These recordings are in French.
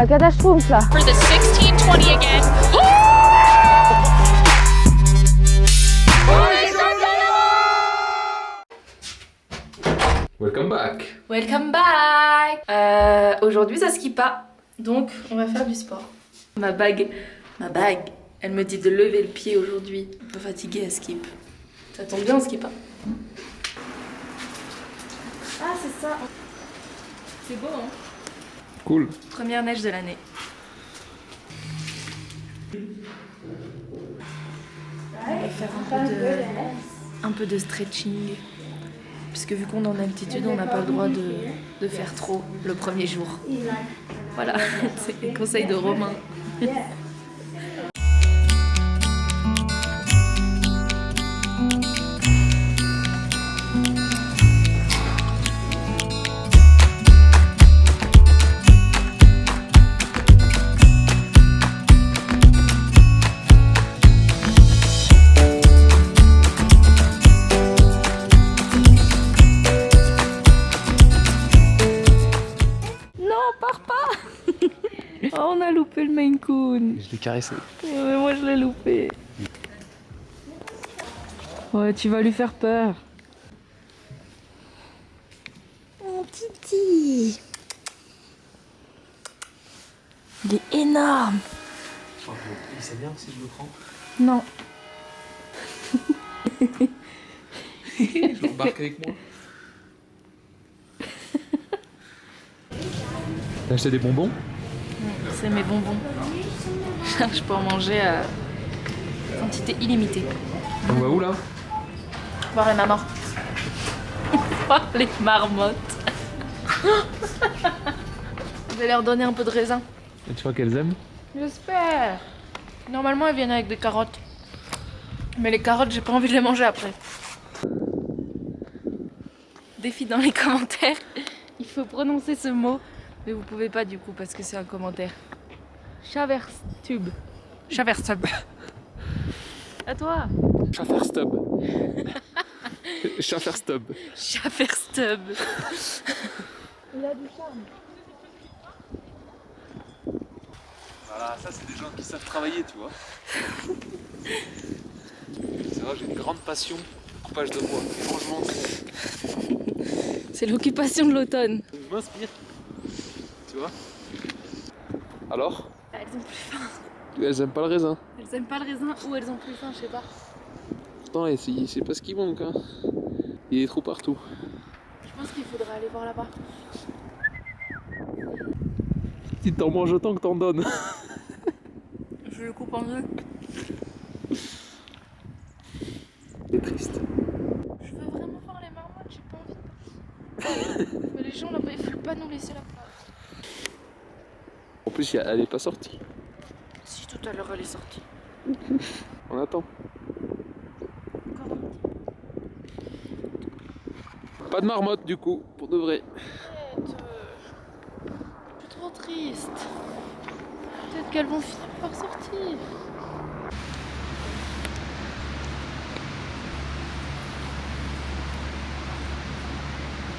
la catastrophe là. For the 16-20 again. Welcome back. Welcome back. Aujourd'hui ça skie pas, donc on va faire du sport. Ma bague, elle me dit de lever le pied aujourd'hui. Un peu fatiguée, elle skip. Ça tombe bien, on skie pas. Ah c'est ça. C'est beau hein. Cool. Première neige de l'année. On va faire un peu de stretching. Puisque vu qu'on est en altitude, on n'a pas le droit de faire trop le premier jour. Voilà, c'est les conseils de Romain. Oh, on a loupé le Maine Coon. Je l'ai caressé. Ouais, moi je l'ai loupé. Ouais, tu vas lui faire peur. Mon titi. Il est énorme. Il sait bien si je le prends. Non. Je l'embarque avec moi. T'as acheté des bonbons? C'est mes bonbons. Je peux en manger à quantité illimitée. On va où là? Voir les mamans. Voir les marmottes. Je vais leur donner un peu de raisin. Et tu crois qu'elles aiment? J'espère. Normalement, elles viennent avec des carottes. Mais les carottes, j'ai pas envie de les manger après. Défi dans les commentaires. Il faut prononcer ce mot. Mais vous pouvez pas du coup parce que c'est un commentaire. Chaverstub. Chaverstub. À toi. Schafferstub. Schafferstub. Chaverstub. Il a du charme. Voilà, ça c'est des gens qui savent travailler, tu vois. C'est vrai, j'ai une grande passion pour le coupage de bois. Et franchement, C'est l'occupation de l'automne. ça m'inspire. Tu vois? Alors? Elles ont plus faim. Elles aiment pas le raisin. Elles aiment pas le raisin ou elles ont plus faim, je sais pas. Pourtant, c'est pas ce qui manque. Hein. Il y a des trous partout. Je pense qu'il faudrait aller voir là-bas. Si t'en manges autant que t'en donnes. Je le coupe en deux. C'est triste. Je veux vraiment voir les marmottes, j'ai pas envie. Mais les gens là-bas, ils veulent pas nous laisser la place. En plus, elle est pas sortie. Si tout à l'heure elle est sortie. On attend. Encore un petit. Pas de marmotte du coup, pour de vrai. Je suis trop triste. Peut-être qu'elles vont finir par sortir.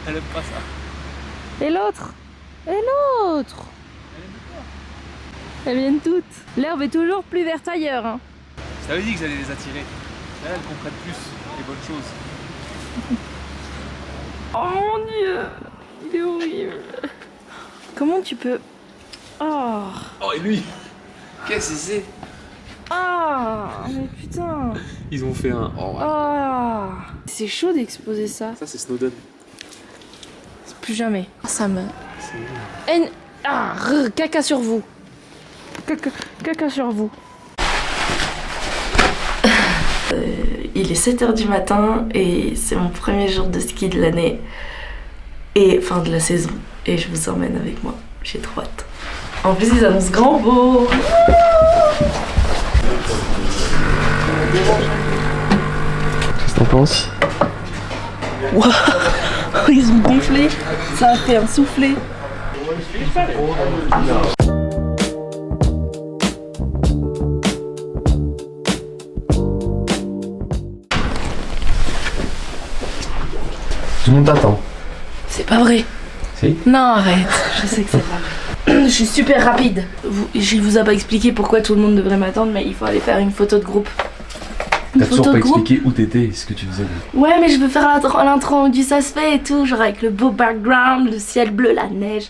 Elle aime pas ça. Et l'autre? Et l'autre? Elles viennent toutes. L'herbe est toujours plus verte ailleurs. Hein. Je t'avais dit que j'allais les attirer. Là, elles comprennent plus les bonnes choses. Oh mon dieu! Il est horrible. Comment tu peux... Oh! Oh, et lui? Qu'est-ce que c'est? Ah! Mais putain! Ils ont fait un. Oh, Ah! C'est chaud d'exposer ça. ça, c'est Snowden. Plus jamais. Ça me... Caca sur vous. Caca sur vous. Il est 7h du matin et c'est mon premier jour de ski de l'année. Et fin de la saison. Et je vous emmène avec moi. J'ai trop hâte. En plus, ils annoncent grand beau. Qu'est-ce que t'en penses? Waouh! Ils ont gonflé. Ça a fait un soufflet. Tout le monde t'attend. C'est pas vrai. Si. Non, arrête. Je sais que c'est pas vrai. Je suis super rapide. Je vous ai pas expliqué pourquoi tout le monde devrait m'attendre, mais il faut aller faire une photo de groupe. T'as toujours pas expliqué où t'étais et ce que tu faisais. Ouais, mais je veux faire l'intro du ça se fait et tout, genre avec le beau background, le ciel bleu, la neige.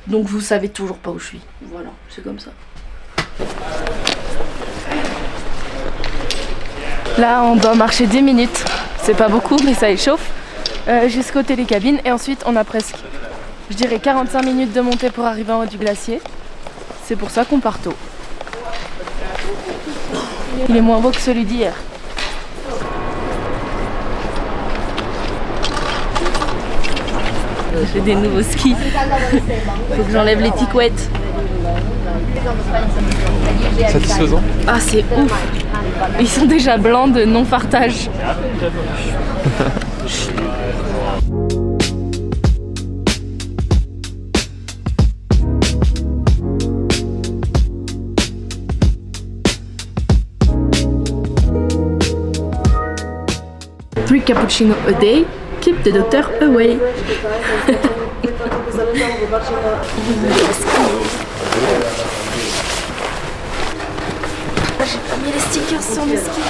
Donc vous savez toujours pas où je suis. Voilà, c'est comme ça. Là, on doit marcher 10 minutes. C'est pas beaucoup, mais ça échauffe. Jusqu'au télécabine. Et ensuite, on a presque, je dirais, 45 minutes de montée pour arriver en haut du glacier. C'est pour ça qu'on part tôt. Il est moins beau que celui d'hier. J'ai des nouveaux skis. Faut que j'enlève les ticouettes. Satisfaisant. Ah, c'est ouf. Ils sont déjà blancs de non-fartage. Three cappuccino a day, keep the doctor away. J'ai pas mis les stickers sur mes skis.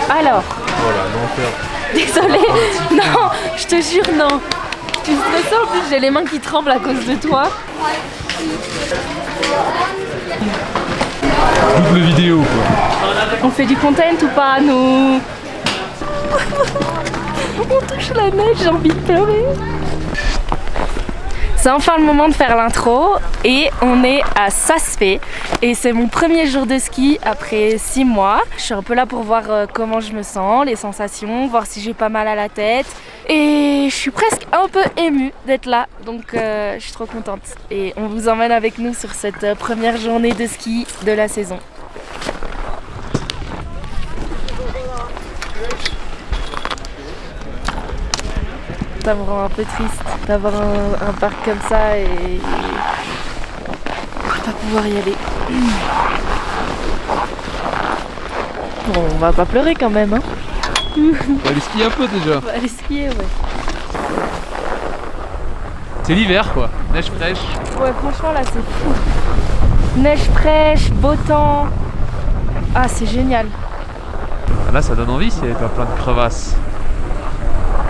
Alors. Voilà, l'enfer. Désolée. Non, je te jure, non. Tu es stressée, en plus j'ai les mains qui tremblent à cause de toi. Double vidéo quoi. On fait du content ou pas, nous? On touche la neige, j'ai envie de pleurer. C'est enfin le moment de faire l'intro et on est à Ça se fait et c'est mon premier jour de ski après 6 mois. Je suis un peu là pour voir comment je me sens, les sensations, voir si j'ai pas mal à la tête et je suis presque un peu émue d'être là, donc je suis trop contente. Et on vous emmène avec nous sur cette première journée de ski de la saison. Ça me rend un peu triste d'avoir un parc comme ça et pas pouvoir y aller. Bon, on va pas pleurer quand même, hein. On va aller skier un peu déjà. On va aller skier, ouais. C'est l'hiver quoi, neige fraîche. Ouais, franchement là c'est fou. Neige fraîche, beau temps. Ah, c'est génial. Là ça donne envie s'il y avait pas plein de crevasses.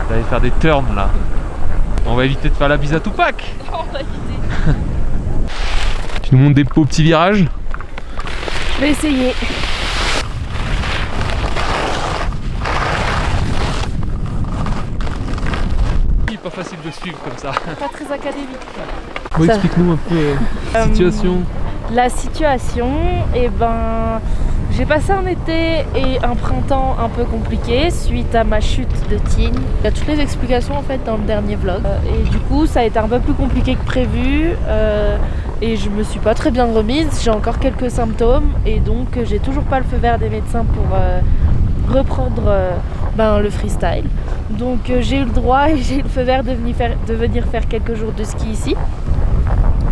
D'aller faire des turns là. On va éviter de faire la bise à Tupac. On va éviter. Tu nous montres des beaux petits virages. Je vais essayer. Pas facile de suivre comme ça. Pas très académique. Bon, Ça- explique-nous un peu la situation. La situation, eh ben, j'ai passé un été et un printemps un peu compliqué suite à ma chute de Tignes. Il y a toutes les explications en fait dans le dernier vlog. Et du coup, ça a été un peu plus compliqué que prévu. Et je me suis pas très bien remise. J'ai encore quelques symptômes et donc j'ai toujours pas le feu vert des médecins pour reprendre le freestyle. Donc j'ai eu le droit et j'ai eu le feu vert de venir faire quelques jours de ski ici.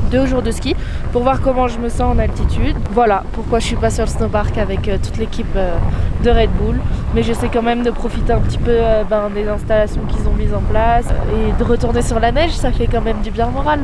2 jours de ski pour voir comment je me sens en altitude. Voilà pourquoi je suis pas sur le snowpark avec toute l'équipe de Red Bull. Mais j'essaie quand même de profiter un petit peu des installations qu'ils ont mises en place et de retourner sur la neige, ça fait quand même du bien moral.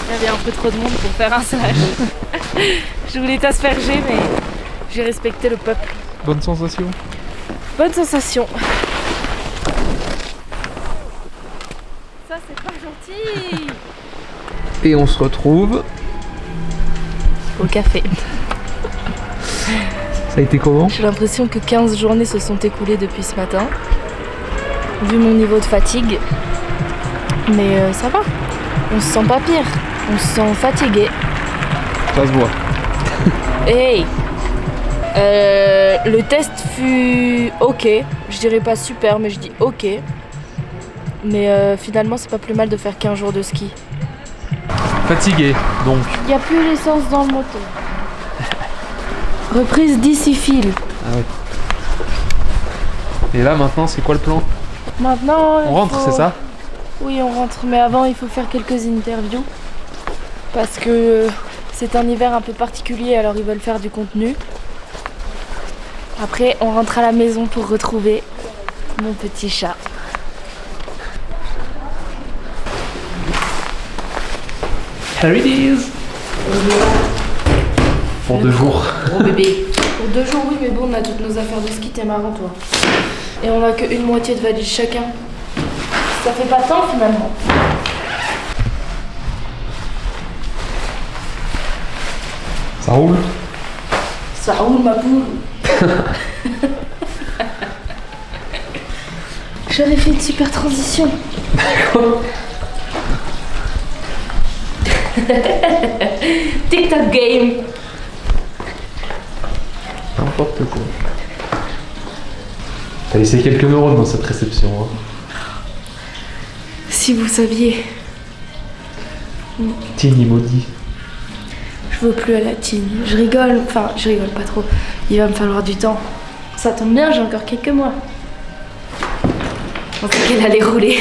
Il y avait un peu trop de monde pour faire un slash. Je voulais t'asperger mais j'ai respecté le peuple. Bonne sensation. Bonne sensation. Ça c'est pas gentil. Et on se retrouve. Au café. Ça a été comment? J'ai l'impression que 15 journées se sont écoulées depuis ce matin. Vu mon niveau de fatigue. Mais ça va. On se sent pas pire. On se sent fatigué. Ça se voit. Hey! Le test fut ok. Je dirais pas super, mais je dis ok. Mais finalement, c'est pas plus mal de faire 15 jours de ski. Fatigué, donc. Il n'y a plus l'essence dans le moteur. Reprise d'ici fil. Ah ouais. Et là, maintenant, c'est quoi le plan? Maintenant, On rentre, c'est ça? Oui, on rentre. Mais avant, il faut faire quelques interviews. Parce que c'est un hiver un peu particulier, alors ils veulent faire du contenu. Après, on rentre à la maison pour retrouver mon petit chat. Here it is. Pour 2 jours. Gros bébé. Pour 2 jours, oui, mais bon, on a toutes nos affaires de ski, t'es marrant, toi. Et on a qu'une moitié de valise chacun. Ça fait pas tant, finalement. Ça roule? Ça roule, ma poule. J'avais fait une super transition. TikTok game. N'importe quoi. T'as laissé quelques neurones dans cette réception. Hein. Si vous saviez. Tini maudit. Je veux plus à la tine. Je rigole pas trop. Il va me falloir du temps. Ça tombe bien, j'ai encore quelques mois. Je pensais qu'elle allait rouler.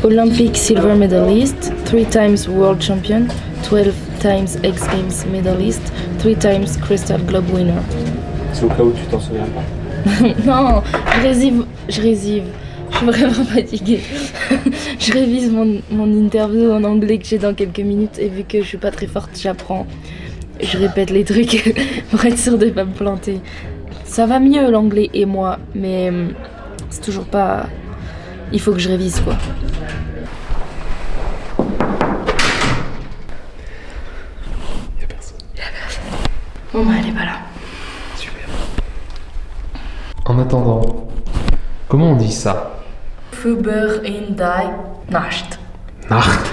Olympic silver medalist, 3 times world champion, 12 times X Games medalist, 3 times Crystal Globe winner. C'est au cas où tu t'en souviens pas. Non, je résive. Je suis vraiment fatiguée. Je révise mon interview en anglais que j'ai dans quelques minutes et vu que je suis pas très forte, j'apprends. Je répète les trucs pour être sûre de pas me planter. Ça va mieux l'anglais et moi, mais c'est toujours pas... Il faut que je révise quoi. Y'a personne. Bon bah elle est pas là. Super. En attendant, comment on dit ça? Fuber in die Nacht. Nacht.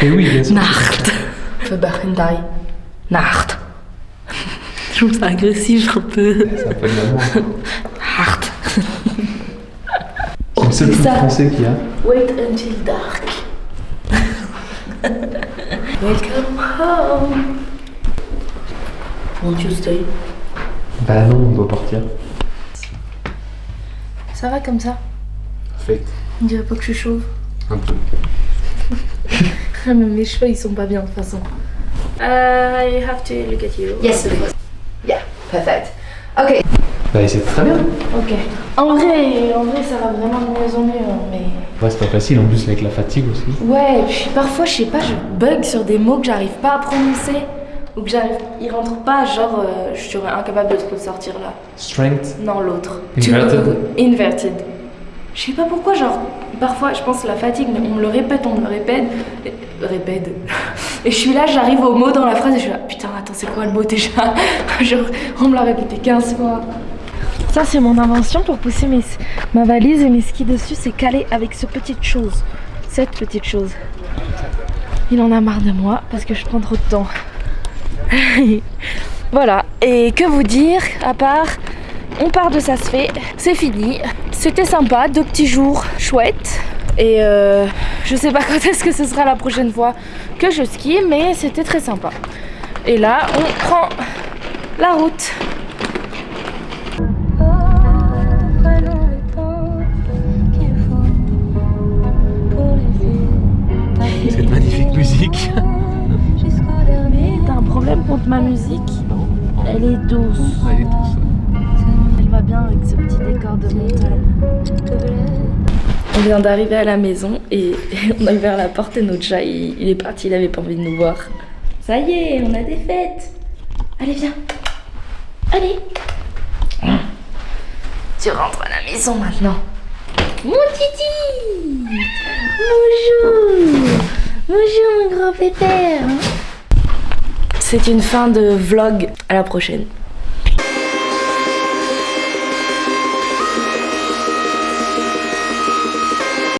Et oui, bien sûr. Nacht. Fuber in die Nacht. Je trouve ça agressif un peu. Ça peut être Nacht. C'est le seul truc français qu'il y a. Wait until dark. Welcome home. Won't you stay? Bah non, on doit partir. Ça va comme ça? Fait. On dirait pas que je suis chauve. Un peu. Même mes cheveux ils sont pas bien de toute façon. I have to look at you. Yes, of course. Yeah, perfect. Okay. Bah c'est très bien. Ok. En vrai, ça va vraiment de mieux en mieux, hein, mais... Ouais, c'est pas facile en plus avec la fatigue aussi. Ouais, et puis parfois, je sais pas, je bug sur des mots que j'arrive pas à prononcer. Ou que ils rentrent pas, genre, je serais incapable de te le sortir là. Strength. Non, l'autre. Inverted. Inverted. Je sais pas pourquoi, genre, parfois, je pense la fatigue, mais on me le répète. Répète. Et je suis là, j'arrive au mot dans la phrase et je suis là, putain, attends, c'est quoi le mot déjà? Genre, on me l'a répété 15 fois. Ça, c'est mon invention pour pousser ma valise et mes skis dessus, c'est calé avec cette petite chose. Il en a marre de moi parce que je prends trop de temps. Voilà, et que vous dire, à part, on part de ça se fait, c'est fini. C'était sympa, 2 petits jours chouettes. Et je sais pas quand est-ce que ce sera la prochaine fois que je skie, mais c'était très sympa. Et là, on prend la route. C'est une magnifique musique. T'as un problème contre ma musique? Elle est douce. Elle est douce. Elle va bien avec ce petit décor de montagne. On vient d'arriver à la maison et on a ouvert la porte et notre chat il est parti, il avait pas envie de nous voir. Ça y est, on a des fêtes. Allez, viens. Allez. Tu rentres à la maison maintenant. Mon titi. Bonjour. Bonjour mon grand pépère. C'est une fin de vlog. À la prochaine.